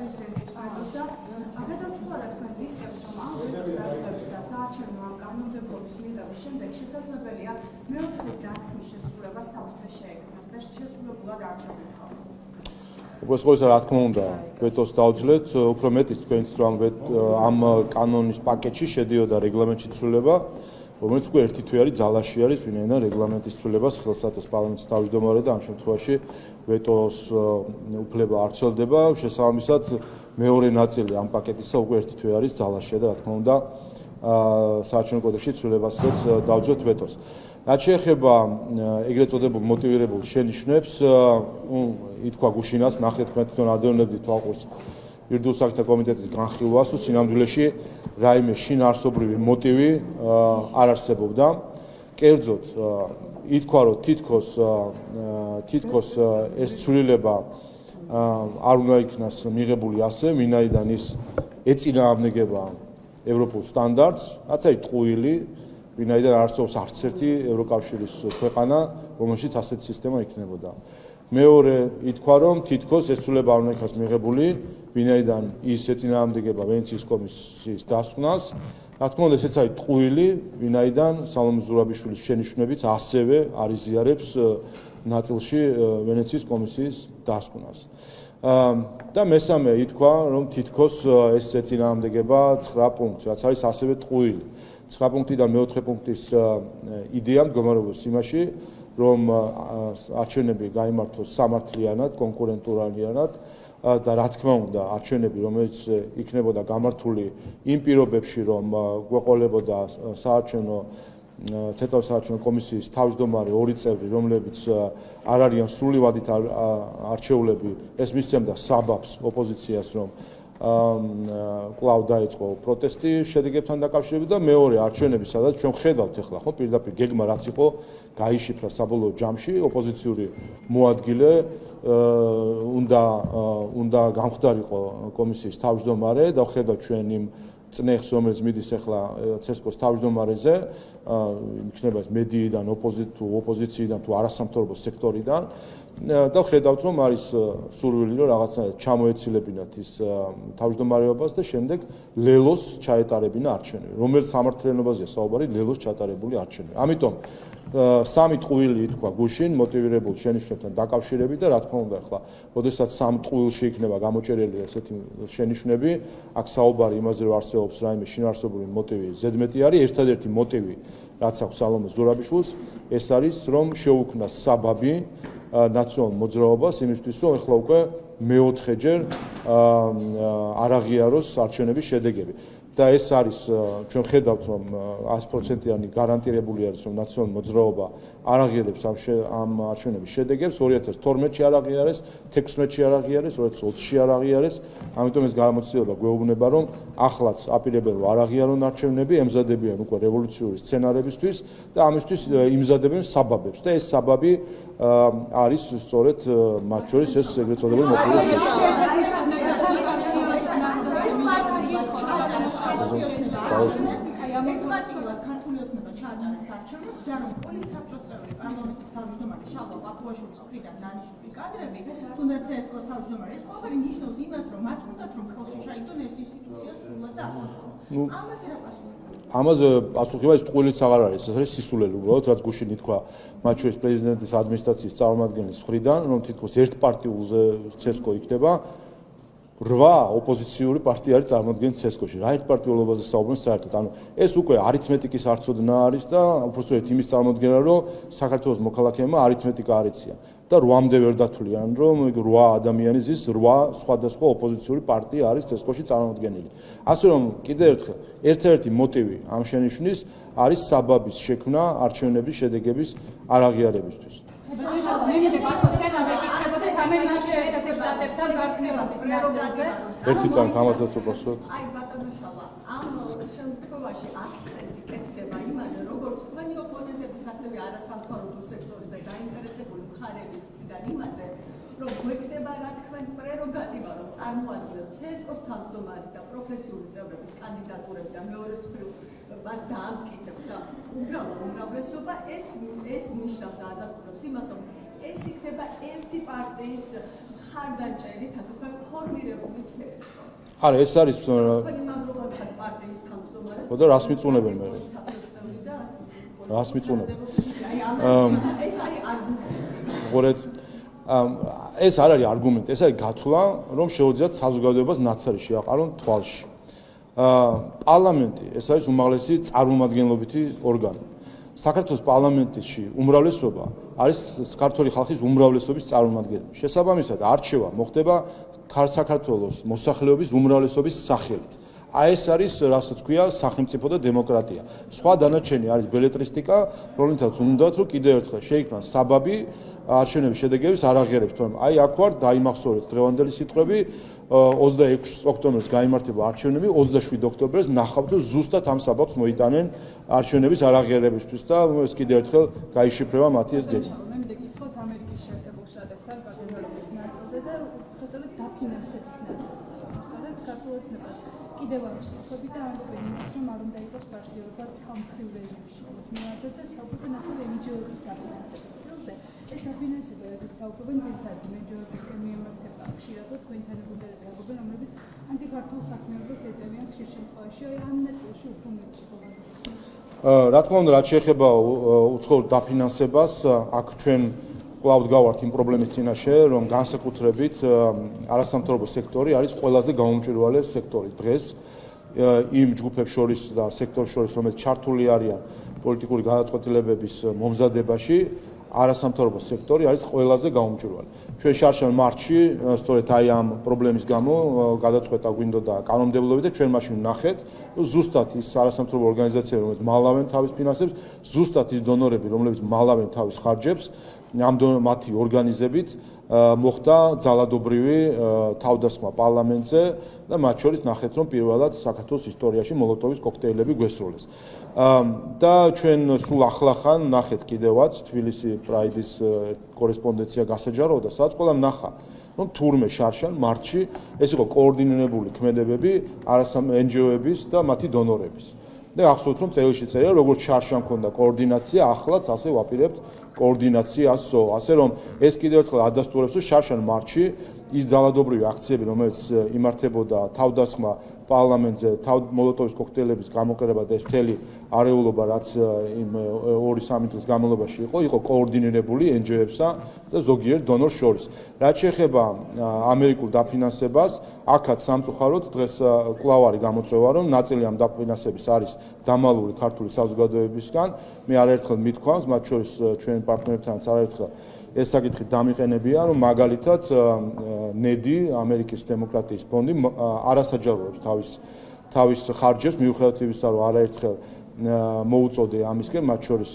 პრეზიდენტის ვეტოს და გადავთვალოთ თქვენ რისკებს, რომ ამ ვეტოს დაცვების და საარჩევნო ამ კანონმდებლობის მიღების შემდეგ შესაძლებელია მეოთხე დათქმის შესრულება საფრთხე შეექმნას და შესრულებულად არჩევნებთან. უბრალოდ რა თქმა უნდა, ვეტოს დავძლეთ, უფრო მეტიც თქვენც რომ ამ კანონის პაკეტში შედიოდა რეგლამენტში ცვლილება, რომელიც უკვე ერთი თვე არის ძალაში არის, ვინაიდან რეგლამენტის ცვლილებას ხელს აწევს პარლამენტის თავმჯდომარე და ამ შემთხვევაში ვეტოს უფლება არ ცვლდება, შესაბამისად მეორე ნაწილი ამ პაკეტისა უკვე ერთი თვე არის ძალაში და რა თქმა უნდა საარჩევნო კოდექსში ცვლილებას დავძლეთ ვეტოს. რაც შეეხება ეგრეთ წოდებულ მოტივირებულ შენიშვნებს, ითქვა გუშინაც, ნახეთ თქვენ თვითონ ადევნებდით თვალყურს იურიდიულ საქმეთა კომიტეტის განხილვას, თუ სინამდვილეში რაიმე შინაარსობრივი მოტივი არ არსებობდა. კერძოდ ითქვა, რომ თითქოს ეს ცვლილება არ უნდა იქნას მიღებული ასე, ვინაიდან ის ეწინააღმდეგება ევროპულ სტანდარტს, რაც არის ტყუილი, ვინაიდან არსებობს არც ერთი ევროკავშირის ქვეყანა, რომელშიც ასეთი სისტემა იქნებოდა. მეორე ითქვა, რომ თითქოს ეს ცვლილება არ უნდა იქნას მიღებული, ვინაიდან ის ეწინააღმდეგება ვენეციის კომისიის დასკვნას. რა თქმა უნდა, ესეც არის ტყუილი, ვინაიდან სალომე ზურაბიშვილის შენიშვნებიც ასევე არ იზიარებს ნაწილში ვენეციის კომისიის დასკვნას. და მესამე ითქვა, რომ თითქოს ეს ეწინააღმდეგება 9 პუნქტს, რაც არის ასევე ტყუილი. 9 პუნქტიდან მეოთხე პუნქტის იდეა მდგომარეობს იმაში, რომ არჩევნები გაიმართოს სამართლიანად, კონკურენტულადად და რა თქმა უნდა, არჩევნები, რომელიც იქნებოდა გამართული იმ პირობებში, რომ გვეყოლებოდა საარჩევნო ცენტრალური საარჩევნო კომისიის თავმჯდომარე 2 წევრი, რომლებიც არ არიან სრულივადით არჩეულები, ეს მისცემდა საბაბს ოპოზიციას, რომ კვლავ დაიწყო პროტესტი შედეგებთან დაკავშირებით და მეორე არჩევნები, სადაც ჩვენ ხედავთ ახლა, ხო, პირდაპირ გეგმა რაც იყო, გაიშიფრა საბოლოო ჯამში, ოპოზიციური მოადგილე უნდა გამხდარიყო კომისიის თავმჯდომარე და ხედავთ ჩვენ იმ წნეხს, რომელიც მიდის ახლა ცესკოს თავმჯდომარეზე, იქნება ეს მედიიდან, ოპოზიციიდან თუ არასამთავრობო სექტორიდან და ხედავთ, რომ არის სურვილი, რომ რაღაცნაირად ჩამოეცილებინათ ის თავმჯდომარეობას და შემდეგ ლელოს ჩაეტარებინა არჩევნები. რომელიც სამართლიანობაზეა საუბარი, ლელოს ჩატარებული არჩევნები. ამიტომ სამი ტყუილი ითქვა გუშინ მოტივირებულ შენიშვნებთან დაკავშირებით და რა თქმა უნდა, ახლა, როდესაც სამ ტყუილში იქნება გამოჭერილი ესეთი შენიშვნები, აქ საუბარი იმაზე, რომ არსებობს რაიმე შინაარსობრივი მოტივი ზედმეტი არის, ერთადერთი მოტივი, რაც აქვს სალომე ზურაბიშვილს, ეს არის, რომ შეუქმნას საბაბი ნაციონალურ მოძრაობას იმისთვის, რომ ახლა უკვე მეოთხეჯერ არ აღიაროს არჩევნების შედეგები. და ეს არის ჩვენ ხედავთ, რომ 100%-იანი გარანტირებული არის, რომ ნაციონალური მოძრაობა არ აღიარებს ამ არჩევნების შედეგებს, 2012-ში არ აღიარეს, 16-ში არ აღიარეს, 2020-ში არ აღიარეს, ამიტომ ეს გამოცდილება გვეუბნება, რომ ახლაც აპირებენ, რომ არ აღიარონ არჩევნები, ემზადებიან უკვე რევოლუციური სცენარებისთვის და ამისთვის იმზადებენ საბაბებს და ეს საბაბი არის სწორედ მათ შორის ეს ეგრეთ წოდებული მოტივირებული ერთმანეთთან ქართული ოცნება ჩაატარეს არჩევნებს და რომ პოლიცსაბჭოს წევრი პარლამენტის თავმჯდომარე შალვა ყაყუაშვილის მხრიდან დანიშნული კადრები, თუნდაც ცესკოს თავმჯდომარე, ეს ყველაფერი ნიშნავს იმას, რომ მათ უნდათ რომ ხელში ჩაიგდონ ეს ინსტიტუცია სრულად და აბსოლუტურად. ამაზე რა პასუხი? ამაზე პასუხი ის ტყუილიც აღარ არის, ეს არის სისულელი უბრალოდ, რაც გუშინ ითქვა მათ შორის პრეზიდენტის ადმინისტრაციის წარმომადგენლის მხრიდან, რომ თითქოს ერთპარტიულზე ცესკო იქნება. 8 ოპოზიციური პარტია არის წარმოადგენს ცესკოში. რა ერთპარტიულობაზე საუბრობენ საერთოდ? ანუ ეს უკვე არითმეტიკის არცოდნა არის და უბრალოდ იმის წარმოადგენა, რომ საქართველოს მოქალაქეებმა არითმეტიკა არ იციან. და 8-მდე ვერ დათვლიან, რომ 8 ადამიანის 8 სხვადასხვა ოპოზიციური პარტია არის ცესკოში წარმოადგენილი. ასე რომ კიდევ ერთხელ, ერთ-ერთი მოტივი ამ შენიშვნის არის საბაბის შექმნა არჩევნების შედეგების არაღიარებისთვის. ერთი წამით ამასაც უპასუხოთ. აი ბატონო შალვა, ამ შემთხვევაში აქცენტი კეთდება იმაზე, როგორც თქვენი ოპონენტების, ასევე არასამთავრობო სექტორის და დაინტერესებული მხარეების მხრიდან იმაზე, რომ გვექნება რა თქვენ პრეროგატივა, რომ წარმოადგენთ ცესკოს თავმჯდომარის და პროფესიული წევრების კანდიდატურები და მეორე მხრივ მას დაამტკიცებს რა უბრალო უმრავლესობა, ეს ნიშნავს და ადასტურებს იმას, რომ ეს იქნება ერთი პარტიის მხარდაჭერით, ასე ვთქვათ, ფორმირებული მოიცეს. არა, ეს არის თქვენი მამრობათა პარტიის თავმჯდომარე. ხო და რას მიწუნებენ მე? რას მიწუნებენ? ეს არის არგუმენტი. ხორეთ ეს არ არის არგუმენტი, ეს არის გათვლა, რომ შეუძლიათ საზოგადოებას ნაცარი შეაყარონ თვალში. პარლამენტი ეს არის უმაღლესი წარმომადგენლობითი ორგანო. საქართველოს პარლამენტში უმრავლესობა არის ქართული ხალხის უმრავლესობის წარმომადგენელი. შესაბამისად, არჩევა მოხდება საქართველოს მოსახლეობის უმრავლესობის სახელით. ეს არის, რასაც ქვია, სახელმწიფო და დემოკრატია. სხვა დანარჩენი არის ბელეტრისტიკა, რომლითაც უნდათ, რომ კიდევ ერთხელ შეიქმნას საბაბი არჩევნების შედეგების არაღიარებს, თუმცა აქ ვარ დაიმახსოვრეთ დღევანდელი სიტყვები 26 ოქტომბერს გაიმართება არჩევნები, 27 ოქტომბერს ნახავთ, რომ ზუსტად ამ საბაბს მოიტანენ არჩევნების არაღიარებისთვის და ეს კიდევ ერთხელ გაიშიფრება მათი ეს გეგმა. მე მეკითხოთ ამერიკის შეერთებულ შტატებთან გაგემრიების ნაწილზე და უბრალოდ დაფინანსების ნაწილზე. სწორედ ქართულ ოცნებას კიდევ არ ვსახობი და ამბობენ იმას, რომ არ უნდა იყოს პარტიულობა ცალმხრივ რეჟიმში. მოთმინავდა და საუბრობენ ასევე NGO-ების დაფინანსების წილზე. ეს დაფინანსება, რაზეც საუბრობენ, ძირითადად NGO-ებისგან მიემართება ხშირად თქვენთან მეგობრები აგობენ, რომლებიც ანტიქართულ საქმიანობას ეწევიან ხშირ შემთხვევაში, ამ ნაწილში უფრო მეტი. რა თქმა უნდა, რაც შეეხება უცხოურ დაფინანსებას, აქ ჩვენ კვლავ გავართ იმ პრობლემის წინაშე, რომ განსაკუთრებით არასამთავრობო სექტორი არის ყველაზე გაუმჭვირვალე სექტორი დღეს იმ ჯგუფებს შორის და სექტორს შორის, რომელიც ჩართული არიან პოლიტიკური გადაწყვეტილებების მომზადებაში, არასამთავრობო სექტორი არის ყველაზე გაუმჭვირვალე. ჩვენ შარშან მარტში სწორედ აი ამ პრობლემის გამო გადაწყვეტა გვინდოდა კანონმდებლობი და ჩვენ მაშინ ვნახეთ, რომ ზუსტად ის არასამთავრობო ორგანიზაციები, რომლებიც მალავენ თავის ფინანსებს, ზუსტად ის დონორები, რომლებიც მალავენ თავის ხარჯებს, მათი ორგანიზებით მოხდა ძალადობრივი თავდასხმა პარლამენტზე და მათ შორის ნახეთ, რომ პირველად საქართველოს ისტორიაში მოლოტოვის კოქტეილები გვესროლეს. და ჩვენ სულ ახლახან ნახეთ კიდევაც თბილისი პრაიდის კორესპონდენცია გასაჯაროა და სადაც ყველამ ნახა, რომ თურმე შარშან მარტში ეს იყო კოორდინირებული ქმედებები NGO-ების და მათი დონორების. და ახსოვთ, რომ წელში წერია, როგორც შარშან ქონდა კოორდინაცია, ახლაც ასე ვაპირებთ კოორდინაციასო. ასე რომ ეს კიდევ ერთხელ ადასტურებს, რომ შარშან მარტში ის ძალადობრივი აქციები, რომელიც იმართებოდა თავდასხმა პარლამენტზე, მოლოტოვის კოქტეილების გამოყენება და ეს მთელი არეულობა, რაც იმ 2-3 დღის განმავლობაში იყო კოორდინირებული NGO-ებსა და ზოგიერთ დონორს შორის. რაც შეეხება ამერიკულ დაფინანსებას, აქაც სამწუხაროდ დღეს კვლავ არის გამოწვევა, რომ ნაწილი ამ დაფინანსების არის დამალული ქართული საზოგადოებისგან. მე არაერთხელ მithქვამს, მათ შორის ჩვენ პარტნიორებთანაც არაერთხელ ეს საკითხი დამიყენებია, რომ მაგალითად ნედი, ამერიკის დემოკრატიის ფონდი არასაჯაროებს თავის ხარჯებს მიუხედავად იმისა, რომ არაერთხელ მოუწოდე ამისკენ, მათ შორის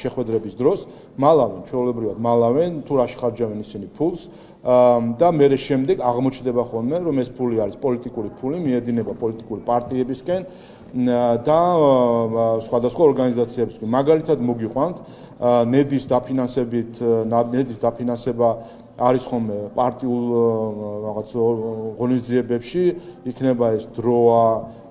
შეხვედრების დროს, მალავენ, ჩვეულებრივად მალავენ, თუ რაში ხარჯავენ ისინი ფულს და მე შემდეგ აღმოჩნდება ხოლმე, რომ ეს ფული არის პოლიტიკური ფული, მიედინება პოლიტიკური პარტიებისკენ და სხვადასხვა ორგანიზაციებისკენ. მაგალითად მოგიყვანთ, ნედის დაფინანსება არის ხოლმე პარტიულ რაღაც ღონისძიებებში, იქნება ეს დროა,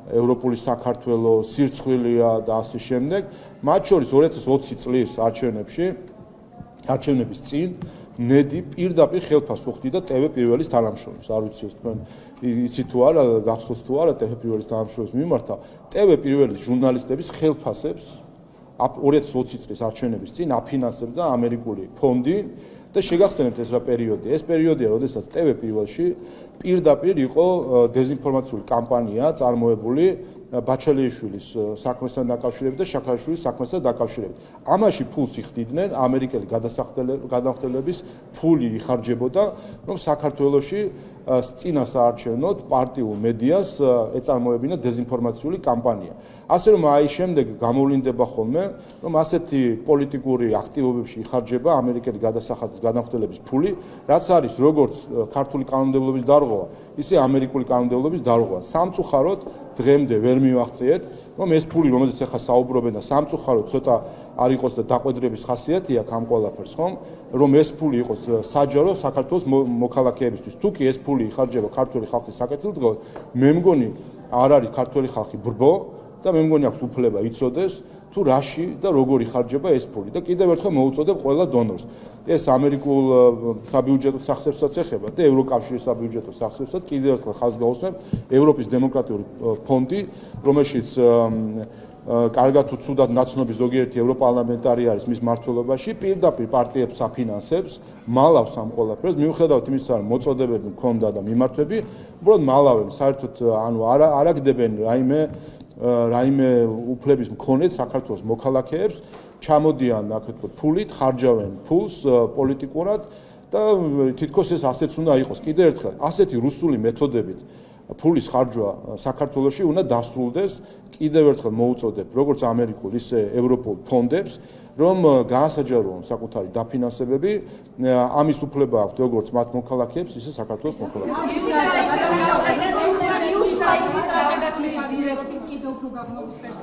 ევროპული საქართველო, სირცხვილია და ასე შემდეგ. მათ შორის 2020 წლის არჩევნების წინ ნედი პირდაპირ ხელფასს უხდიდა TV პირველის თანამშრომლებს. არ ვიცი თქვენ იცით თუ არა, გახსოვთ თუ არა TV პირველის თანამშრომლებს მიმართა. TV პირველის ჟურნალისტების ხელფასებს 2020 წლის არჩევნების წინ აფინანსებდა ამერიკული ფონდი და შეგახსენებთ ეს რა პერიოდია. ეს პერიოდია, როდესაც TV პირველში პირდაპირ იყო დეზინფორმაციული კამპანია წარმოებული ბაჩალიშვილის საქმესთან დაკავშირებით და შაქარაშვილის საქმესთან დაკავშირებით. ამაში ფულს იხდიდნენ ამერიკელი გადამხდელების ფული იხარჯებოდა, რომ საქართველოში წინასაარჩევნოდ პარტიულ მედიას ეწარმოებინა დეზინფორმაციული კამპანია. ასე რომ აი შემდეგ გამოვლინდება ხოლმე, რომ ასეთი პოლიტიკური აქტივობებში იხარჯება ამერიკელი გადამხდელების ფული, რაც არის როგორც ქართული კანონმდებლობის დარღვევა, ისე ამერიკული კანონმდებლობის დარღვევა. სამწუხაროდ დღემდე ვერ მივაღწიეთ, რომ ეს ფული, რომელზეც ახლა საუბრობენ და სამწუხაროდ ცოტა არ იყოს და დაყვედრების ხასიათი აქვს ამ ყველაფერს, ხომ? რომ ეს ფული იყოს საჯარო საქართველოს მოქალაქეებისთვის. თუ კი ეს ფული იხარჯება ქართული ხალხის საკეთილდღეოდ, მე მგონი არ არის ქართული ხალხი ბრბო და მე მგონი აქვს უფლება იცოდეს, თუ რაში და როგორ იხარჯება ეს ფული და კიდევ ერთხელ მოუწოდებ ყველა დონორს. ეს ამერიკულ საბიუჯეტო სახსრებსაც ეხება და ევროკავშირის საბიუჯეტო სახსრებსაც კიდევ ერთხელ ხაზს გაუსმებ ევროპის დემოკრატიული ფონდი, რომელშიც კარგად თუ ცუდად ნაცნობი ზოგიერთი ევროპარლამენტარი არის მის მმართველობაში, პირდაპირ პარტიებს აფინანსებს, მალავს ამ ყველაფერს, მიუხედავად იმისა, რომ მოწოდებები მქონდა და მიმართვები, უბრალოდ მალავენ, საერთოდ ანუ არ აგდებენ რაიმე უფლების მქონეთ საქართველოს მოქალაქეებს, ჩამოდიან აქ ვთქვათ ფულით, ხარჯავენ ფულს პოლიტიკურად და თითქოს ეს ასეც უნდა იყოს. კიდევ ერთხელ, ასეთი რუსული მეთოდებით ფულის ხარჯვა საქართველოში უნდა დასრულდეს. კიდევ ერთხელ მოუწოდებ როგორც ამერიკულ, ისე ევროპულ ფონდებს, რომ გაასაჯაროონ საკუთარი დაფინანსებები, ამის უფლება აქვთ როგორც მათ მოქალაქეებს, ისე საქართველოს მოქალაქეებს.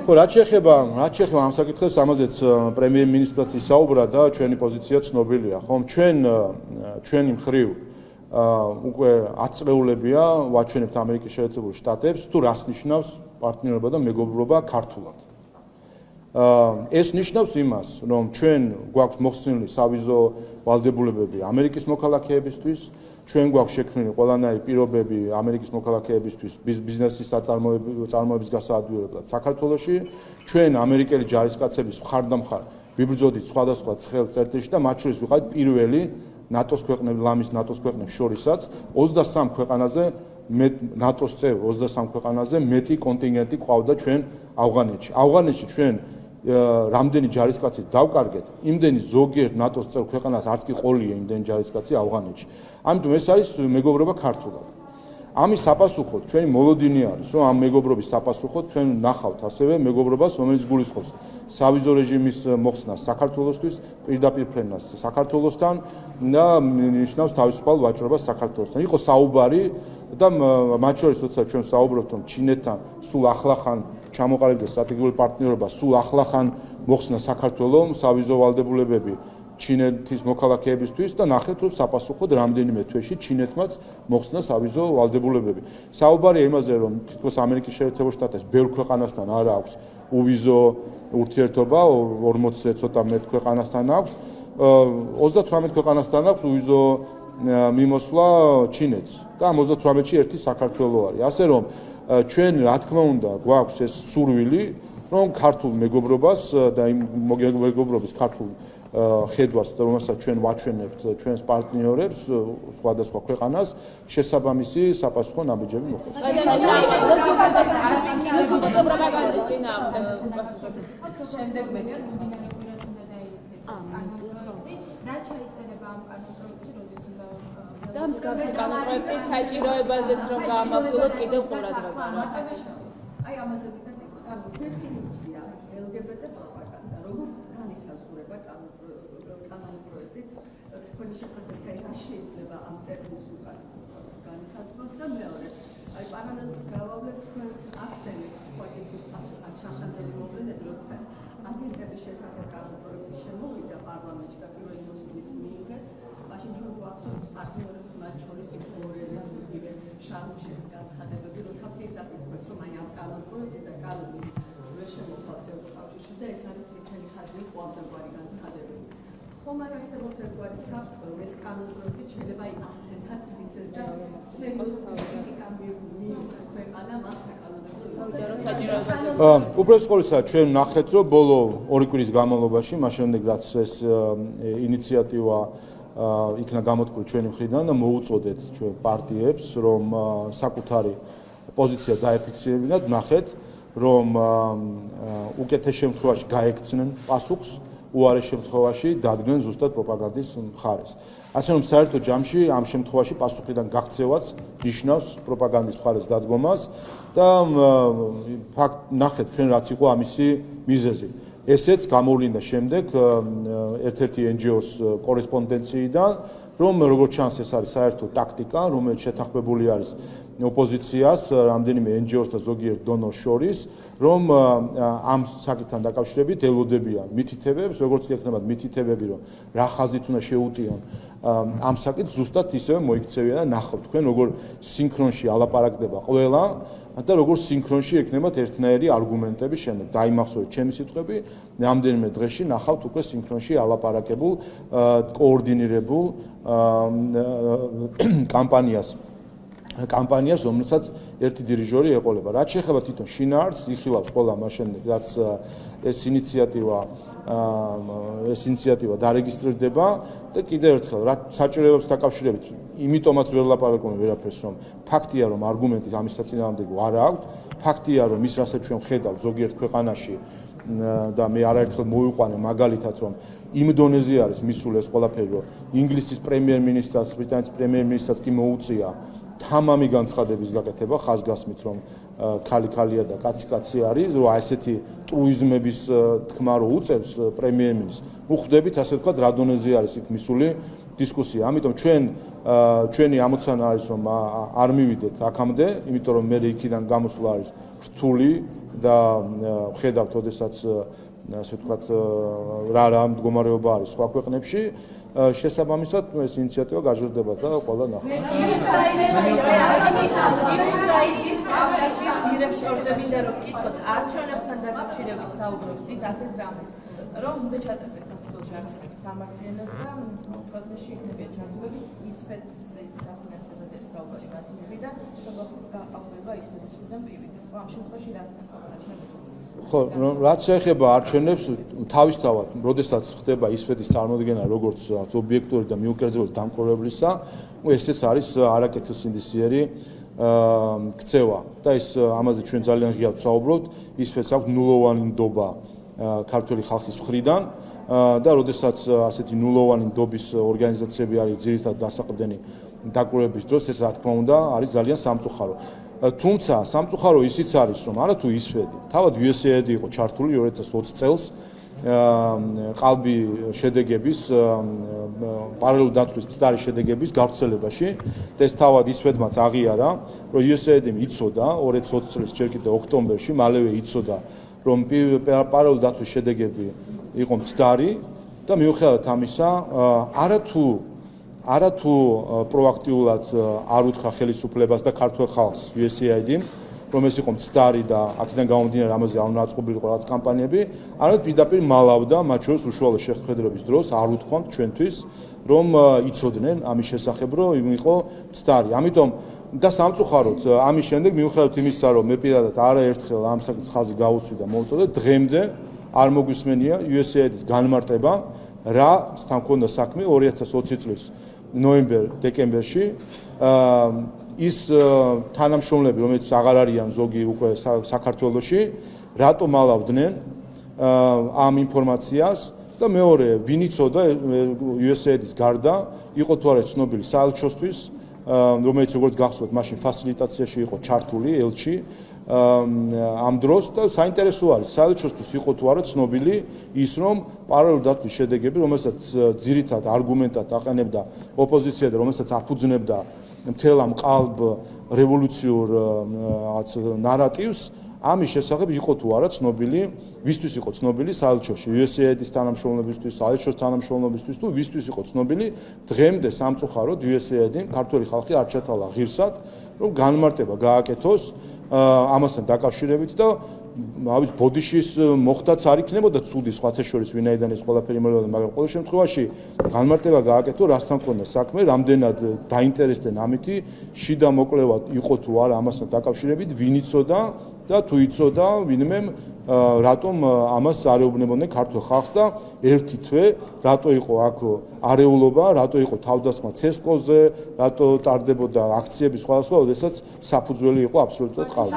რაც შეეხება ამ საკითხებს, ამაზეც პრემიერ-მინისტრიც ისაუბრა და ჩვენი პოზიცია ცნობილია. ხომ ჩვენი მხრივ უკვე 10 წლეულებია ვაჩვენებთ ამერიკის შეერთებულ შტატებს თუ რას ნიშნავს პარტნიორობა და მეგობრობა ქართულად. ეს ნიშნავს იმას, რომ ჩვენ გვაქვს მოხსნილი სავიზო ვალდებულებები ამერიკის მოქალაქეებისთვის, ჩვენ გვაქვს შექმნილი ყველანაირი პირობები ამერიკის მოქალაქეებისთვის ბიზნესის წარმოების გასაადვილებლად საქართველოში, ჩვენ ამერიკელი ჯარისკაცების მხარდამხარ ვიბრძოდით სხვადასხვა ცხელ წერტილში და მათ შორის ვიყავით პირველი ნატოს ქვეყნები, ლამის ნატოს ქვეყნებს შორისაც 23 ქვეყანაზე ნატოს წევრ 23 ქვეყანაზე მეტი კონტინგენტი ყავდა ჩვენ ავღანეთში. ავღანეთში ჩვენ რამდენი ჯარისკაცი დავკარგეთ, იმდენი ზოგიერთ ნატოს წევრ ქვეყანას არც კი ყოლია იმდენი ჯარისკაცი ავღანეთში. ამიტომ ეს არის მეგობრობა ქართულად. ამის საპასუხოდ ჩვენი მოლოდინი არის, რომ ამ მეგობრობის საპასუხოდ ჩვენ ნახავთ ასევე მეგობრობას, რომელიც გულისხმობს სავიზო რეჟიმის მოხსნას საქართველოსთვის, პირდაპირ ფრენას საქართველოსთან და ნიშნავს თავისუფალ ვაჭრობას საქართველოსთან. იყო საუბარი და მათ შორის როცა ჩვენ საუბრობთ, რომ ჩინეთთან სულ ახლახან ჩამოყალიბდა სტრატეგიული პარტნიორობა, სულ ახლახან მოხსნა საქართველოს სავიზო ვალდებულებები ჩინეთის მოქალაქეებისთვის და ნახეთ რომ საპასუხოდ რამდენიმე თვეში ჩინეთმაც მოხსნა სავიზო ვალდებულებები. საუბარია იმაზე რომ თითქოს ამერიკის შეერთებულ შტატებს ბევრ ქვეყანასთან არ აქვს უვიზო ურთიერთობა, 40-ზე ცოტა მეტ ქვეყანასთან აქვს, 38 ქვეყანასთან აქვს უვიზო მიმოსვლა ჩინეთს და ამ 38-ში ერთი საქართველო არის. ასე რომ ჩვენ რა თქმა უნდა გვაქვს ეს სურვილი რომ ქართულ მეგობრობას და იმ მეგობრობის ქართულ ხედვას, რომელსაც ჩვენ ვაჩვენებთ ჩვენს პარტნიორებს სხვადასხვა ქვეყანას, შესაბამისი საპასუხო ნაბიჯები მოხდეს. და მსგავსი კანონპროექტის საჭიროებაზეც რომ გაამახვილოთ კიდევ ყურადღება. აი ამაზე ვიდეო დეფინიცია LGBT პროპაგანდა როგორ განისაზღვრება კანონპროექტით თქვენი შეფასება რა შეიძლება ამ ტერმინს განისაზღვროს და მეორე აი პარალელს გავავლეთ თქვენს აქცენტს სხვა კითხვის პასუხად ჩაშანდელი მოვლენები როდესაც აგენტების შესახებ კანონპროექტი შემოვიდა პარლამენტში და პირველი მოსვლით მიიღეთ მაშინ ჩვენ გვახსოვს პარტნიორებს მათ შორის ორელის იგივე შარლ-მიშელის განცხადებები როცა პირდაპირ თქვენს რომ აი ამ კანონპროექტი და კანონი ვერ შემოხვალთ ევროკავშირში და ეს არის წითელი ხაზი ყოველგვარი განცხადებები. ხომ არ არსებობს ერთგვარი საფრთხე რომ ეს კანონპროექტი შეიძლება ასეთად მიცეს და სერიოზული კამბიები ქვეყანა ამ საკანონმდებლო უბრალოდ ყოველსა ჩვენ ნახეთ რომ ბოლო 2 კვირის განმავლობაში მას შემდეგ რაც ეს ინიციატივა იქნა გამოთქმული ჩვენი მხრიდან და მოუწოდეთ ჩვენ პარტიებს რომ საკუთარი პოზიცია დაეფიქსირებინათ, ნახეთ რომ უკეთეს შემთხვევაში გაექცნენ პასუხს, უარეს შემთხვევაში დადგნენ ზუსტად პროპაგანდის მხარეს. ასე რომ საერთო ჯამში ამ შემთხვევაში პასუხიდან გაქცევაც ნიშნავს პროპაგანდის მხარეს დადგომას და ფაქტ ნახეთ ჩვენ რაც იყო ამისი მიზეზი. ესეც გამოვლინდა შემდეგ ერთ-ერთი NGO-ს კორესპონდენციიდან, რომ როგორც ჩანს ეს არის საერთო ტაქტიკა, რომელიც შეთანხმებული არის ოპოზიციას, რამდენიმე NGO-ს და ზოგიერთ დონორს შორის, რომ ამ საკითხთან დაკავშირებით ელოდებიან მითითებებს, როგორც კი ექნებათ მითითებები, რომ რა ხაზით უნდა შეუტიონ ამ საკითხს, ზუსტად ისევე მოიქცევიან და ნახავთ თქვენ, როგორ სინქრონში ალაპარაკდება ყველა და როგორ სინქრონში ექნებათ ერთნაირი არგუმენტები შემდეგ. დაიმახსოვრეთ ჩემი სიტყვები, რამდენიმე დღეში ნახავთ უკვე სინქრონში ალაპარაკებულ, კოორდინირებულ კამპანიას, რომელსაც ერთი დირიჟორი ეყოლება. რაც შეეხება თვითონ შინაარსს, იხილავს ყველა მას შემდეგ, რაც ეს ინიციატივა დარეგისტრირდება და კიდევ ერთხელ, რა საჭიროებებს დაკავშირებით, იმიტომაც ვერ ლაპარაკობენ ვერაფერს, რომ ფაქტია, რომ არგუმენტი ამის საწინააღმდეგო არ აქვს, ფაქტია, რომ ის რასაც ჩვენ ხედავთ ზოგიერთ ქვეყანაში და მე არაერთხელ მოვიყვანე მაგალითად, რომ იმ დონეზე არის მისული ეს ყველაფერი, რომ ინგლისის პრემიერ-მინისტრს, ბრიტანეთის პრემიერ-მინისტრს კი მოუწია თამამი განცხადების გაკეთება, ხაზგასმით, რომ ქალი-ქალია და კაცი-კაცი არის, რომ ესეთი ტრუიზმების თქმა რო უწევს პრემიერ-მინისტრს. უხდებით, ასე ვთქვათ, რა დონეზე არის იქ მისული დისკუსია. ამიტომ ჩვენი ამოცანა არის, რომ არ მივიდეთ აქამდე, იმიტომ რომ მე იქიდან გამოსვლა არის რთული და ხედავთ, ოდესაც ასე ვთქვათ, რა მდგომარეობა არის სხვა ქვეყნებში. შესაბამისად, ეს ინიციატივა გაჟღერდება და ყველა ნახავთ. საიტის კამპანიის დირექტორზე მინდა რომ ვკითხოთ, არჩევნებთან დაკავშირებით საუბრობს ის ასეთ რამეს, რომ უნდა ჩატარდეს საქართველოს არჩევნების სამართლიანად და პროცესში იქნებიან ჩართულები ისფეთს ის დაფინანსებაზე საუბარი მათი მხრიდან, როგორც გაყალბება ისფეთის მხრიდან პივიდეს. ამ შემთხვევაში რასთან საჩვენებელს ხო, რაც შეეხება არჩევნებს, თავისთავად, როდესაც ხდება ისფეთის წარმოდგენა როგორც ობიექტური და მიუკერძებოდი დამკვირვებლისა, ესეც არის არაკეთილსინდისიერი ქცევა და ეს ამაზე ჩვენ ძალიან ღიად ვსაუბრობთ. ისფეთს აქვს ნულოვანი ნდობა ქართული ხალხის მხრიდან და როდესაც ასეთი ნულოვანი ნდობის ორგანიზაციები არის ძირითადად დასაყრდენი დაკვირვების დროს, ეს რა თქმა უნდა არის ძალიან სამწუხარო. თუმცა სამწუხარო ისიც არის, რომ არათუ ისფედი, თავად USAID იყო ჩართული 2020 წელს ყალბი შედეგების პარალელურ დათვლის მცდარი შედეგების გავრცელებაში და ეს თავად ისფედმაც აღიარა, რომ USAID-მ იცოდა 2020 წლის ჯერ კიდევ ოქტომბერში, მალევე იცოდა, რომ პარალელურ დათვლის შედეგები იყო მცდარი და მიუხედავად ამისა, არათუ პროაქტიულად არ უთხრა ხელისუფლებას და ქართულ ხალხს USAID-მ, რომ ეს იყო მცდარი და აქედან გამომდინარე ამაზე არ უნდა აწყობილიყო რაღაც კამპანიები, არამედ პირდაპირ მალავდა მათ შორის უშუალო შეხვედრების დროს არ უთქვამთ ჩვენთვის, რომ იცოდნენ ამის შესახებ, რომ იყო მცდარი. ამიტომ და სამწუხაროდ ამის შემდეგ მიუხედავად იმისა, რომ მე პირადად არაერთხელ ამ საკითხს ხაზი გავუსვი და მოვუწოდე, დღემდე არ მოგვისმენია USAID-ის განმარტება, რა თან ქონდა საქმე 2020 წლის ნოემბერ-დეკემბერში ის თანამშრომლები, რომელიც აღარ არიან ზოგი უკვე საქართველოში, რატომ მალავდნენ ამ ინფორმაციას და მეორე, ვინ იცოდა USAID-ის გარდა, იყო თუ არა ცნობილი საელჩოსთვის, რომელიც როგორც გახსოვთ, მაშინ ფასილიტაციაში იყო ჩართული ელჩი ამ დროს და საინტერესო არის, საელჩოსთვის იყო თუ არა ცნობილი ის, რომ პარალელურ დათვლის შედეგები, რომელსაც ძირითად არგუმენტად აყენებდა ოპოზიცია და რომელსაც აფუძნებდა მთელ ამ ყალბ რევოლუციურ ნარატივს, ამის შესახებ იყო თუ არა ცნობილი, ვისთვის იყო ცნობილი საელჩოში, USAID-ის თანამშრომლებისთვის, საელჩოს თანამშრომლებისთვის თუ ვისთვის იყო ცნობილი, დღემდე სამწუხაროდ USAID-მ ქართული ხალხი არ ჩათალა ღირსად, რომ განმარტება გააკეთოს ამასთან დაკავშირებით და ბოდიშის მოხდაც არ იქნებოდა ცუდი სხვათა შორის ვინაიდან ეს ყველაფერი მოხდა, მაგრამ ყოველ შემთხვევაში განმარტება გააკეთო, რასთან ქონდა საქმე, რამდენად დაინტერესდნენ ამითი, შიდა მოკვლევა იყო თუ არა ამასთან დაკავშირებით, ვინ იცოდა და თუ იცოდა ვინმემ რატომ ამას არეუბნებოდნენ ქართულ ხალხს და ერთი თვე რატო იყო აქ არეულობა, რატო იყო თავდასხმა ცესკოზე, რატო ტარდებოდა აქციები სხვადასხვა, როდესაც საფუძველი იყო აბსოლუტურად ყალბი.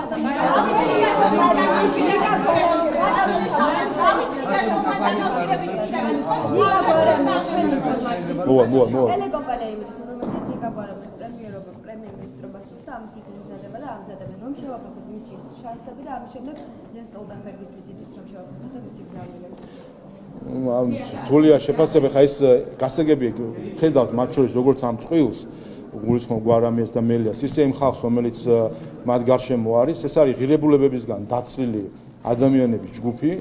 ტელეკომპანია იმის ინფორმაციით მიგაბარებს პრემიერ-მინისტრობას და ამის მიზეზდება და ამზადებენ რომ შევაფასოთ მისი შანსები და ამის შემდეგ ნენს სტოლტენბერგის ვიზიტით რომ შევაფასოთ და მისი გზავნილებით. რთულია შეფასება, ხა ეს გასაგებია ხედავთ მათ შორის როგორც ამ წყვილს, გულისხმობ გვარამიას და მელიას, ისე იმ ხალხს, რომელიც მათ გარშემო არის, ეს არის ღირებულებებისგან დაცლილი ადამიანების ჯგუფი,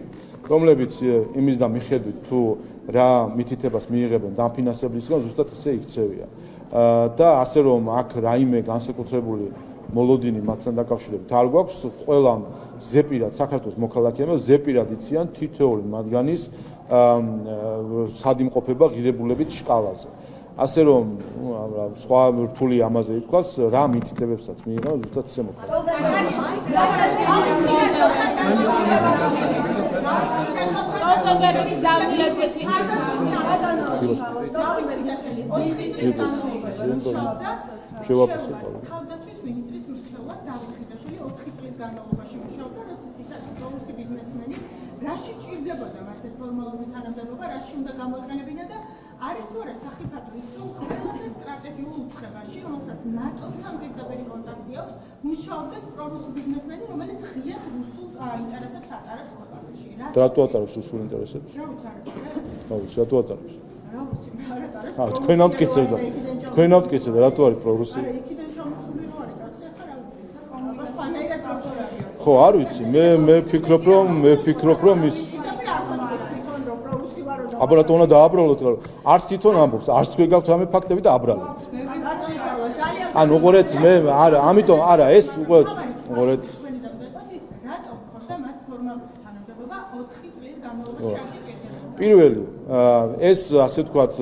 რომლებიც იმის და მიხედვით თუ რა მითითებას მიიღებენ დამფინანსებლისგან, ზუსტად ისე იქცევია. და ასე რომ აქ რაიმე განსაკუთრებული მოლოდინი მათთან დაკავშირებით არ გვაქვს, ყველა ზეპირად საქართველოს მოქალაქეებმა ზეპირად იციან თითოეული მათგანის სადიმყოფება ღირებულებით შკალაზე. ასე რომ სხვა რთული ამაზე ითქვას, რა მითითებებსაც მიიღო, ზუსტად ისე მოხდა. თავდაცვის მინისტრის მრჩევლად დავით ხიდაშვილი 4 წლის განმავლობაში მუშაობდა, როდესაც ის არის პროუსი ბიზნესმენი, რაში ჭირდებოდა მას ეს ფორმალური თანამდებობა, რაში უნდა გამოიყენებინა და არის თუ არა სახიფათო ის, რომ ყველაზე სტრატეგიულ უცხებაში, რომელსაც ნატოსთან პირდაპირი კონტაქტი აქვს, მუშაობდეს პრორუსი ბიზნესმენი, რომელიც ღიად რუსულ ინტერესებს ატარებს ქვეყანაში. რატო ატარებს რუსულ ინტერესებს? რა ვიცი, რა ვიცი, რატო ატარებს? რა ვიცი, მე არ ატარებს. თქვენ ამტკიცებდა. თქვენ ამტკიცებდა, რატო არის პრორუსი? არა, იქიდან ჩამოსული რო არის, კაცი, ახლა რა ვიცი. ყველანაირად გავშორებია. ხო, არ ვიცი, მე ვფიქრობ, რომ ის აბა რატო უნდა დააბრალოთ? არც თვითონ ამბობს, არც თქვენ გაქვთ რამე ფაქტები და აბრალებთ. ანუ უყურეთ, მე არა, ამიტომ არა, ეს უყურეთ, რატო ხოდა მას ფორმალური თანამდებობა 4 წლის განმავლობაში რაში ჭირდება? პირველი, ეს ასე ვთქვათ,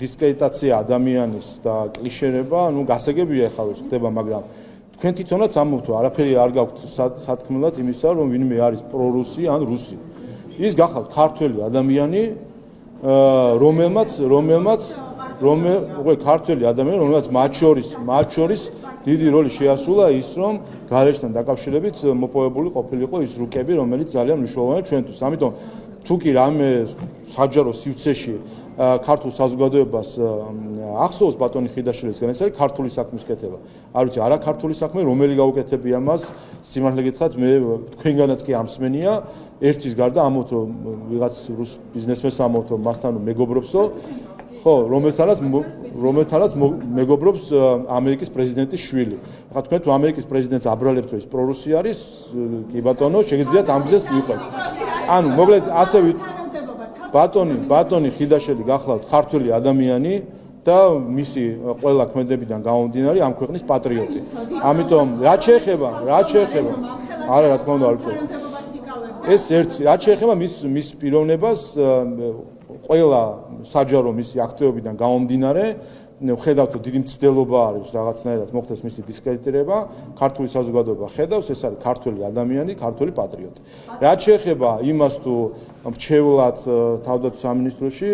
დისკრედიტაცია ადამიანის და კლიშერება, ну გასაგებია ახლა ის ხდება, მაგრამ თქვენ თვითონაც ამბობთ, არაფერი არ გაქვთ სათქმელად იმისა, რომ ვინმე არის პრორუსი ან რუსი. ის გახავთ ქართველი ადამიანი, რომელმაც მათ შორის დიდი როლი შეასრულა ის, რომ გარეშთან დაკავშირებით მოპოვებული ყოფილიყო ის რუკები, რომელიც ძალიან მნიშვნელოვანია ჩვენთვის. ამიტომ თუ კი რამე საჯარო სივრცეში ქართულ საზოგადოებას ახსოვს ბატონი ხიდაშვილისგან, ეს არის ქართული საქმის კეთება. არ ვიცი, არა ქართული საქმე, რომელი გაუკეთებია მას, სიმართლე გითხრათ, მე თქვენგანაც კი ამსმენია, ერთის გარდა ამოთ, რომ ვიღაც რუს ბიზნესმენს ამოთ, რომ მასთან მეგობრობსო, ხო, რომელთანაც მეგობრობს ამერიკის პრეზიდენტის შვილი. ახლა თქვენ თუ ამერიკის პრეზიდენტს აბრალებთ, რომ ის პრორუსი არის, კი ბატონო, შეგიძლიათ ამ გზას მიყვეთ. ანუ მოკლედ ასე ბატონი ხიდაშვილი გახლავთ ქართველი ადამიანი და მისი ყველა ქმედებიდან გამომდინარე ამ ქვეყნის პატრიოტი. ამიტომ რაც შეეხება არა რა თქმა უნდა არ ვიცი. ეს ერთი რაც შეეხება მის პიროვნებას ყველა საჯარო მისი აქტივობიდან გამომდინარე ხედავთ რომ დიდი მცდელობა არის რაღაცნაირად მოხდეს მისი დისკრედიტირება, ქართული საზოგადოება ხედავს, ეს არის ქართველი ადამიანი, ქართველი პატრიოტი. რაც შეეხება იმას თუ მრჩევლად თავდაცვის სამინისტროში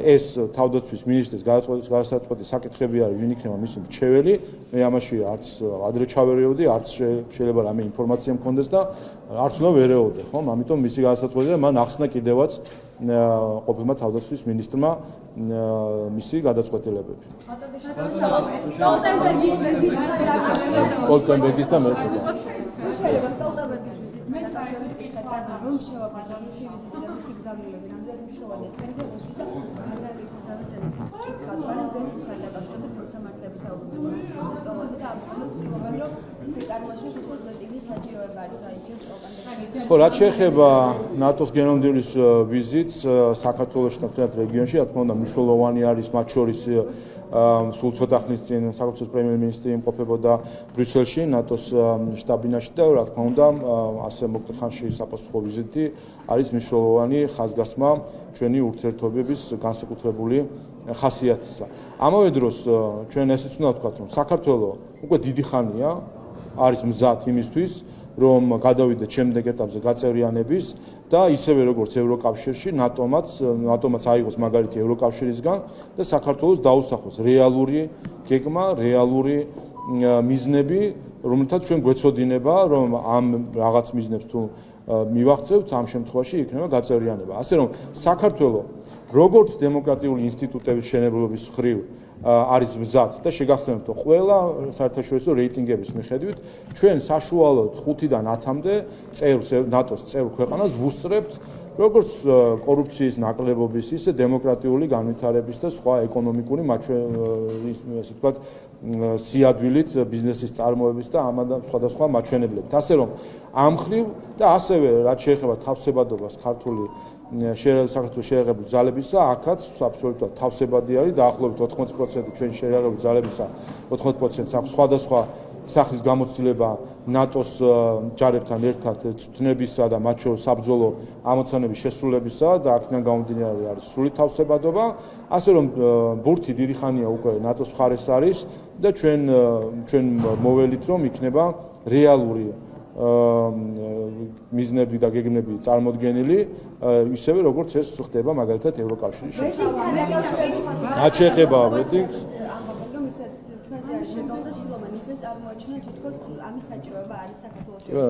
ეს თავდაცვის მინისტრის გადაწყვეტის საკითხები არის, ვინ იქნება მისი მრჩეველი, მე ამაში არც ადრე ჩავერეოდი, არც შეიძლება რამე ინფორმაცია მქონდეს და არც უნდა ვერეოდე, ხომ? ამიტომ მისი გადაწყვეტა მან ახსნა კიდევაც ყოფილმა თავდაცვის მინისტრმა მისი გადაწყვეტილებები. სტოლტენბერგის და მე მე საერთოდ ეხება რომ შევაბრძოლოთ ვიზიტი და მისი გზავნილები რამდენად მნიშვნელოვანია ჩვენთვის და გარდაიქმნის ამასთან კითხავ მაგრამ ვერ დაკავშირებით მოსამართლეების საუბრის და ამიტომ ცდილობენ რომ ისე წარმოაჩინოს თითქოს მეტინგის საჭიროება არის აიჯერ სტოლტენბერგის. ხო, რაც შეეხება ნატოს გენერალ-მდივნის ვიზიტს საქართველოში და მთლიან რეგიონში, რა თქმა უნდა, მნიშვნელოვანი არის მათ შორის სულ ცოტა ხნის წინ საქართველოს პრემიერ-მინისტრი იმყოფებოდა ბრიუსელში, ნატოს შტაბ-ბინაში და რა თქმა უნდა, ასე მოკლე ხანში საპასუხო ვიზიტი არის მნიშვნელოვანი ხაზგასმა ჩვენი ურთიერთობების განსაკუთრებული ხასიათისა. ამავე დროს ჩვენ ესეც უნდა ვთქვათ, რომ საქართველო უკვე დიდი ხანია არის მზად იმისთვის, რომ გადავიდეთ შემდეგ ეტაპზე გაწევრიანების და ისევე როგორც ევროკავშირში, ნატომაც აიღოს მაგალითი ევროკავშირისგან და საქართველოს დაუსახოს რეალური გეგმა, რეალური მიზნები, რომელთაც ჩვენ გვეცოდინება, რომ ამ რაღაც მიზნებს თუ მივახცევთ, ამ შემთხვევაში იქნება გაწევრიანება. ასე რომ საქართველო როგორც დემოკრატიული ინსტიტუტების შენებლობის მხრივ არის მზად და შეგახსენებთ, რომ ყველა საერთაშორისო რეიტინგების მიხედვით ჩვენ საშუალოდ 5-დან 10-მდე ნატოს წევრ ქვეყანას ვუსწრებთ როგორც კორუფციის ნაკლებობის, ისე დემოკრატიული განვითარების და სხვა ეკონომიკური ესე ვთქვათ, სიადვილით ბიზნესის წარმოების და ამან სხვადასხვა მაჩვენებლებით. ასე რომ ამ ხრივ და ასევე რაც შეეხება თავსებადობას ქართული საქართველოს შეერაღებული ძალებისა, აქაც აბსოლუტურად თავსებადი არის, დაახლოებით 80% ჩვენი შეერაღებული ძალებისა 80% აქვს სხვადასხვა სახლის გამოცდილება ნატოს ჯარებთან ერთად წვნებისა და მათ შორის საბრძოლო ამოცანების შესრულებისა და აქედან გამომდინარე არის სრული თავსებადობა, ასე რომ ბურთი დიდი ხანია უკვე ნატოს მხარეს არის და ჩვენ მოველით რომ იქნება რეალური მიზნები და გეგმები წარმოდგენილი, ისევე როგორც ეს ხდება მაგალითად ევროკავშირის შესაძლებლად. რაც შეეხება რეიტინგს,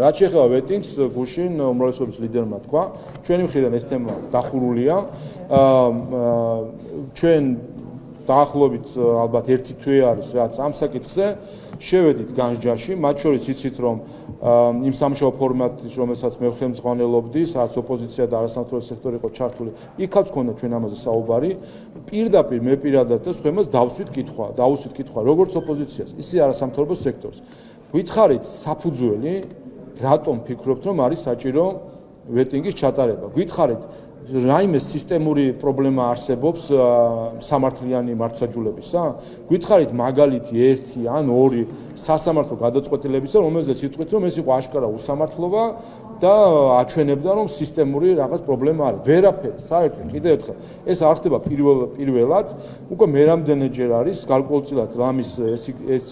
რაც შეეხება რეიტინგს, გუშინ უმრავლესობის ლიდერმა თქვა, ჩვენი მხრიდან ეს თემა დახურულია. ჩვენ დაახლოებით ალბათ ერთი თვე არის, რაც ამ საკითხზე შევედით განსჯაში, მათ შორის იცით რომ იმ სამუშაო ფორმატში, რომელსაც მე ხელმძღვანელობდი, სადაც ოპოზიცია და არასამთავრობო სექტორი იყო ჩართული, იქაც ქონდა ჩვენ ამაზე საუბარი. პირდაპირ მე პირადად და სხვემაც დავუსვით კითხვა, როგორც ოპოზიციას, ისე არასამთავრობო სექტორს. გითხარით საფუძველი, რატომ ფიქრობთ, რომ არის საჭირო ვეტინგის ჩატარება? გითხარით რაიმე სისტემური პრობლემა არსებობს სამართლიანი მართლმსაჯულებისა? გითხარით მაგალითი 1 ან 2 სასამართლო გადაწყვეტილებისა, რომელზეც იტყვით, რომ ეს იყო აშკარა უსამართლობა და აჩვენებდა, რომ სისტემური რაღაც პრობლემა არის. ვერაფერი, საერთოდ, კიდევ ერთხელ, ეს არ ხდება პირველად, უკვე მერამდენეჯერ არის გარკვეულწილად რამის ეს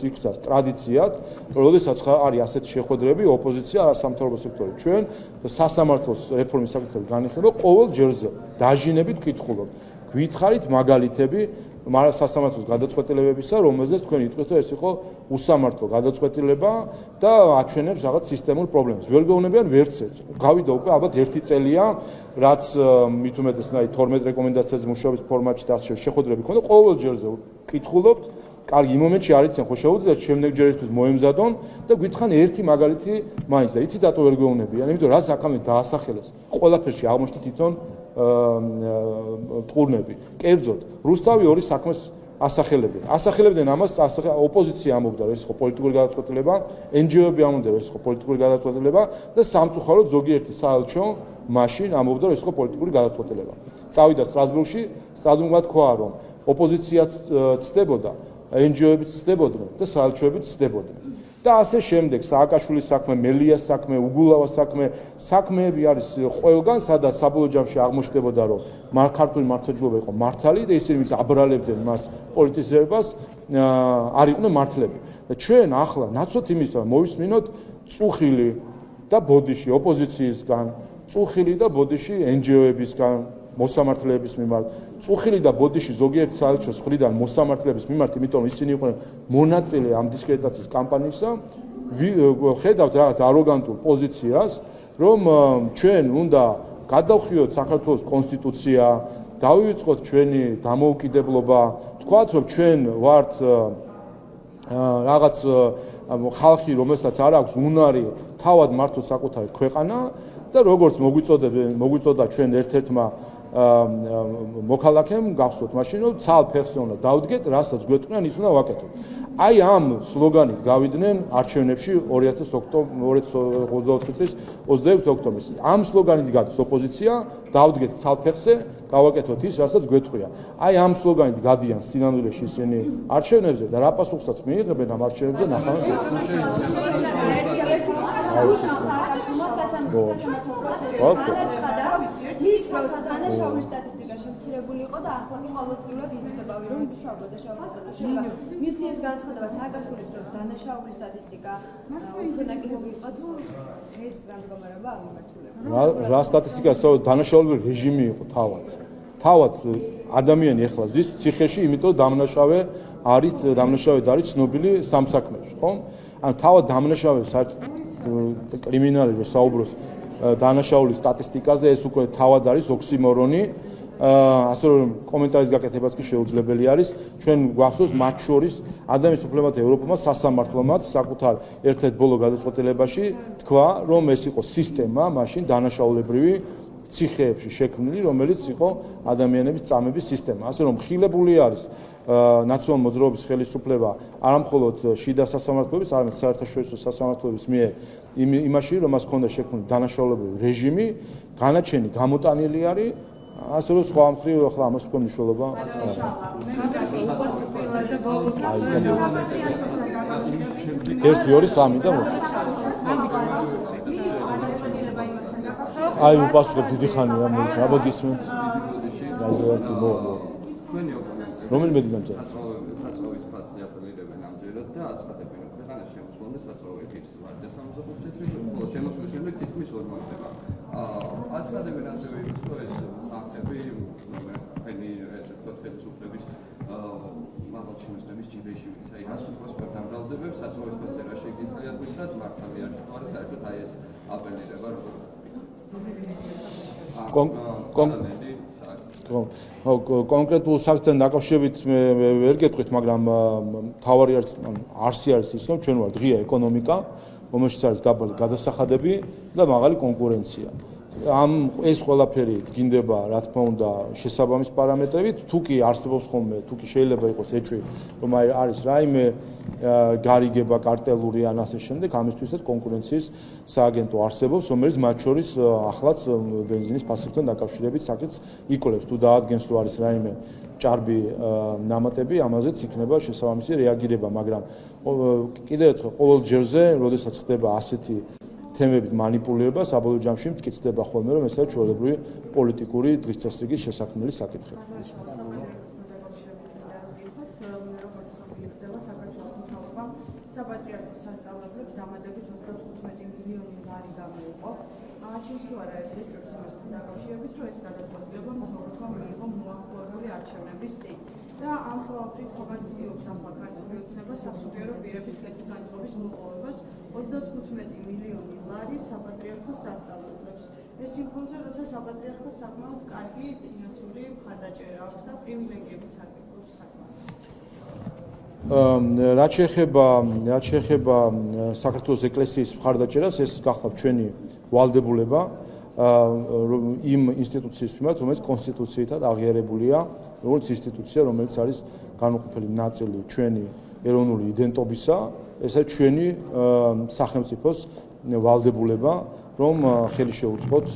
იქცას ტრადიციად, როდესაც არის ასეთი შეხვედრები, ოპოზიცია, არასამთავრობო სექტორი, ჩვენ სასამართლოს რეფორმის საკითხები განიხილება ყოველ ჯერზე, დაჟინებით ვკითხულობთ. გითხარით მაგალითები სასამართლოს გადაწყვეტილებებისა, რომელზეც თქვენ იტყვით, რომ ეს იყო უსამართლო გადაწყვეტილება და აჩვენებს რაღაც სისტემურ პრობლემას. ვერ გეუბნებიან ვერც ერთს. გავიდა უკვე ალბათ 1 წელია, რაც მით უმეტეს 12 რეკომენდაციაზე მუშაობის ფორმატში და ასე შეხვედრები ქონდა, ყოველ ჯერზე ვკითხულობთ. კარგი, იმ მომენტში არ იციან ხო შეუძლიათ შემდეგ ჯერისთვის მოემზადონ და გითხან ერთი მაგალითი მაინც და იცით რატო ვერ გეუბნებიან? იმიტომ რაც აქამდე დაასახელეს, ყველაფერში აღმოჩნდა თვითონ ტყურნები. კერძოდ, რუსთავი ორი საქმეს ასახელებდნენ ამას, ოპოზიცია ამბობდა, რომ ეს იყო პოლიტიკური გადაწყვეტილება, NGO-ები ამბობდნენ, რომ ეს იყო პოლიტიკური გადაწყვეტილება და სამწუხაროდ ზოგიერთი საელჩო მაშინ ამბობდა, რომ ეს იყო პოლიტიკური გადაწყვეტილება. წავიდა სტრასბურგში, სტადიუმად თქვა, რომ ოპოზიციაც ცდებოდა, NGO-ებიც ცდებოდნენ და საელჩოებიც ცდებოდნენ. და ასე შემდეგ, სააკაშვილის საქმე, მელიას საქმე, უგულავას საქმეები არის ყველგან, სადაც საბოლოო ჯამში აღმოჩნდებოდა, რომ ქართული მართლმსაჯულება იყო მართალი და ისინი ვინც აბრალებდნენ მას პოლიტიზებას, არ იყვნენ მართლები. და ჩვენ ახლა ნაცვლად იმისა, მოვისმინოთ წუხილი და ბოდიში ოპოზიციისგან, წუხილი და ბოდიში NGO-ებისგან, მოსამართლეების მიმართ, წუხილი და ბოდიში ზოგიერთ საელჩოს მხრიდან მოსამართლეების მიმართ, იმიტომ რომ ისინი იყვნენ მონაწილე ამ დისკრედიტაციის კამპანიისა, ხედავთ რაღაც აროგანტულ პოზიციას, რომ ჩვენ უნდა გადავხვიოთ საქართველოს კონსტიტუცია, დავივიწყოთ ჩვენი დამოუკიდებლობა, თქვათ რომ ჩვენ ვართ რაღაც ხალხი, რომელსაც არ აქვს უნარი თავად მართოს საკუთარი ქვეყანა და როგორც მოგვიწოდა ჩვენ ერთ-ერთმა მოქალაქემ გახსოვთ მაშინ რომ ცალ ფეხზე უნდა დავდგეთ, რასაც გვეტყვიან ის უნდა ვაკეთოთ. აი ამ სლოგანით გავიდნენ არჩევნებში 2024 წლის 26 ოქტომბერს. ამ სლოგანით გადის ოპოზიცია, დავდგეთ ცალ ფეხზე, გავაკეთოთ ის, რასაც გვეტყვიან. აი ამ სლოგანით გადიან სინამდვილეში ისინი არჩევნებზე და რა პასუხსაც მიიღებენ ამ არჩევნებზე ნახავთ. ის დროს დანაშაულის სტატისტიკა შემცირებული იყო და ახლა კი ყოველწლიურად იზრდება, რომ ვისაუბროთ და შევამოწმოთ. მისიის განცხადება სააკაშვილის დროს დანაშაულის სტატისტიკა უფრო ნაკლები იყო, ეს მდგომარეობა არ მიმართულება. რა სტატისტიკა, დანაშაული რეჟიმი იყო თავად ადამიანი ახლა ზის ციხეში, იმიტომ დამნაშავე არის ცნობილი სამსაქმეში, ხო? ანუ თავად დამნაშავე საერთოდ კრიმინალი რო საუბრობს დანაშაულის სტატისტიკაზე, ეს უკვე თავად არის ოქსიმორონი. ასე რომ კომენტარის გაკეთებაც კი შეუძლებელი არის. ჩვენ გვახსოვს მათ შორის ადამიანის უფლებათა ევროპულმა სასამართლომაც საკუთარ ერთ-ერთ ბოლო გადაწყვეტილებაში თქვა, რომ ეს იყო სისტემა, მაშინ დანაშაულებრივი ციხეებში შექმნილი, რომელიც იყო ადამიანების წამების სისტემა. ასე რომ ხილებული არის ნაციონალური მოძრაობის ხელისუფლება არა მხოლოდ შიდა სასამართლოების, არამედ საერთაშორისო სასამართლოების მიერ იმაში, რომ მას ჰქონდა შექმნილი დანაშაულებრივი რეჟიმი, განაჩენი გამოტანილი არის, ასე რომ სხვა მხრივ ახლა ამას უკვე მნიშვნელობა ერთი, ორი, სამი და მოჩვენე. აი უპასუხებ დიდი ხანია მოიცა, აბა გისმენთ. გაზრდილი მოვა. რომელი მედინამზე? საწვავის ფასი აპელირებენ ამჯერად და აცხადებენ, რომ ქვეყანა შემოსვლამდე საწვავი ღირს ვარდა 65 თეთრი, ხოლო შემოსვლის შემდეგ თითქმის ორმაგდება. აცხადებენ ასევე იმის, რომ ეს ფაქტები, ფენი ესე ვთქვათ, ხელისუფლების მაღალ შემოსვლების ჯიბეში ვით. აი რას უფრო დამბრალდებენ, საწვავის ფასზე რა შეიძლება ითქვათ, მართალი არის თუ არა, საერთოდ აი ეს აპელირება როგორ კონკრეტულ საკითხთან დაკავშირებით მე ვერ გეტყვით, მაგრამ თავარი არსი არის ის, რომ ჩვენ ვართ ღია ეკონომიკა, რომელშიც არის დაბალი გადასახადები და მაღალი კონკურენცია. ეს ყველაფერი დგინდება, რა თქმა უნდა, შესაბამის პარამეტრებით, თუ კი არსებობს ხოლმე, თუ კი შეიძლება იყოს ეჭვი, რომ არის რაიმე გარიგება კარტელური ან ასე შემდეგ, ამისთვისაც კონკურენციის სააგენტო არსებობს, რომელიც მათ შორის ახლაც ბენზინის ფასებთან დაკავშირებით საკითხს იკვლევს. თუ დაადგენს, რომ არის რაიმე ჭარბი ნამატები, ამაზეც იქნება შესაბამისი რეაგირება, მაგრამ კიდევ ერთხელ ყოველ ჯერზე, როდესაც ხდება ასეთი თემებით манипулირება, საბოლოო ჯამში მტკიცდება ხოლმე, რომ ეს არის ჩვეულებრივი პოლიტიკური დღისწესრიგის შესაქმნელი საკითხი. საპატრიარქოს სასწავლებლებს დამატებით 35 მილიონი ლარი გამოიყო. აღაჩენს თუ არა ეს ეჭვებს იმასთან დაკავშირებით, რომ ეს გადაწყვეტილება მოხდა მიიღო მოახლოებული არჩევნების წინ. და ამ ყოველთვის ხომაცდიობს ამ ქართული ოცნება სასულიერო პირების კეთილგანწყობის მოპოვებას 35 მილიონი ლარი საპატრიარქოს სასწავლებლებს. ეს იმ ფონზე, როცა საპატრიარქოს საკმაოდ კარგი ფინანსური მხარდაჭერა აქვს და პრივილეგიებიც აკეთებს საკმაოდ. რაც შეეხება საქართველოს ეკლესიის მხარდაჭერას, ეს გახლავთ ჩვენი ვალდებულება იმ ინსტიტუციის მიმართ, რომელიც კონსტიტუციითაც აღიარებულია, როგორც ინსტიტუცია, რომელიც არის განუყოფელი ნაწილი ჩვენი ეროვნული იდენტობისა, ეს არის ჩვენი სახელმწიფოს ვალდებულება, რომ ხელი შეუწყოთ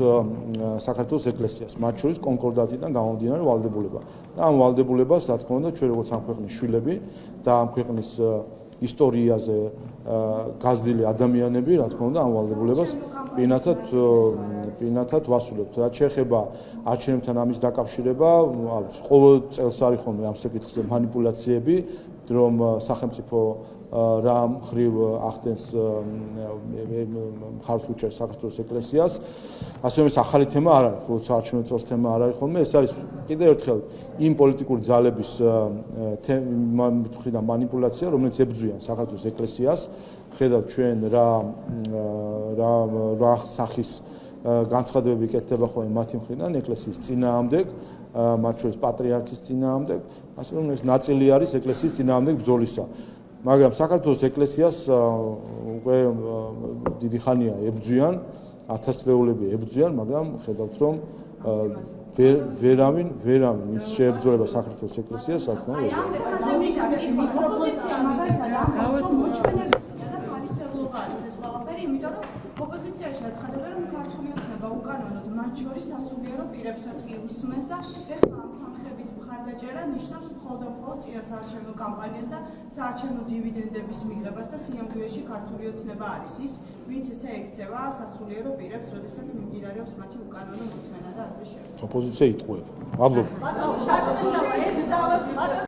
საქართველოს ეკლესიას, მათ შორის კონკორდატიდან გამომდინარე ვალდებულება. და ამ ვალდებულებას, რა თქმა უნდა, ჩვენ როგორც ამ ქვეყნის შვილები და ამ ქვეყნის ისტორიაზე გაზრდილი ადამიანები, რა თქმა უნდა, ამ ვალდებულებას პირნათად ვასრულებთ. რაც შეეხება არჩევნებთან ამის დაკავშირება, ყოველ წელს არის ხოლმე ამ საკითხზე манипуляციები, რომ სახელმწიფო რა მხრივ ახდენს მხარს უჭერს საქართველოს ეკლესიას. ასე რომ ეს ახალი თემა არ არის, ხოლმე არჩევნების წელს თემა არ არის ხოლმე, ეს არის კიდევ ერთხელ იმ პოლიტიკური ძალების მხრიდან манипуляცია, რომელიც ებრძვიან საქართველოს ეკლესიას. ხედავთ ჩვენ რა სახის განცხადებები კეთდება ხოლმე მათი მხრიდან ეკლესიის წინააღმდეგ, მათ შორის პატრიარქის წინააღმდეგ, ასე რომ ეს ნაწილი არის ეკლესიის წინააღმდეგ ბრძოლისა. მაგრამ საქართველოს ეკლესიას უკვე დიდი ხანია ებრძვიან, ათასწლეულები ებრძვიან, მაგრამ ხედავთ, რომ ვერავინ ის შეებრძოლება საქართველოს ეკლესიას, რა თქმა უნდა. ოპოზიცია მაგალითად ახალ მოჩვენებისა და ფარისევლობა არის ეს ყველაფერი, იმიტომ რომ ოპოზიციაში აცხადებენ, რომ ქართული ოცნება უკანონოდ მათ შორის სასულიერო პირებსაც კი უსმენს და ეხლა ამ თანხებით მხარდაჭერა ნიშნავს მხოლოდ წინასაარჩევნო კამპანიას და საარჩევნო დივიდენდების მიღებას და სიამოვნებაში ქართული ოცნება არის ის, ვინც ესე ექცევა სასულიერო პირებს, როდესაც მიმდინარეობს მათი უკანონო მოსმენა და ასე შემდეგ. ოპოზიცია იტყუება. მადლობა.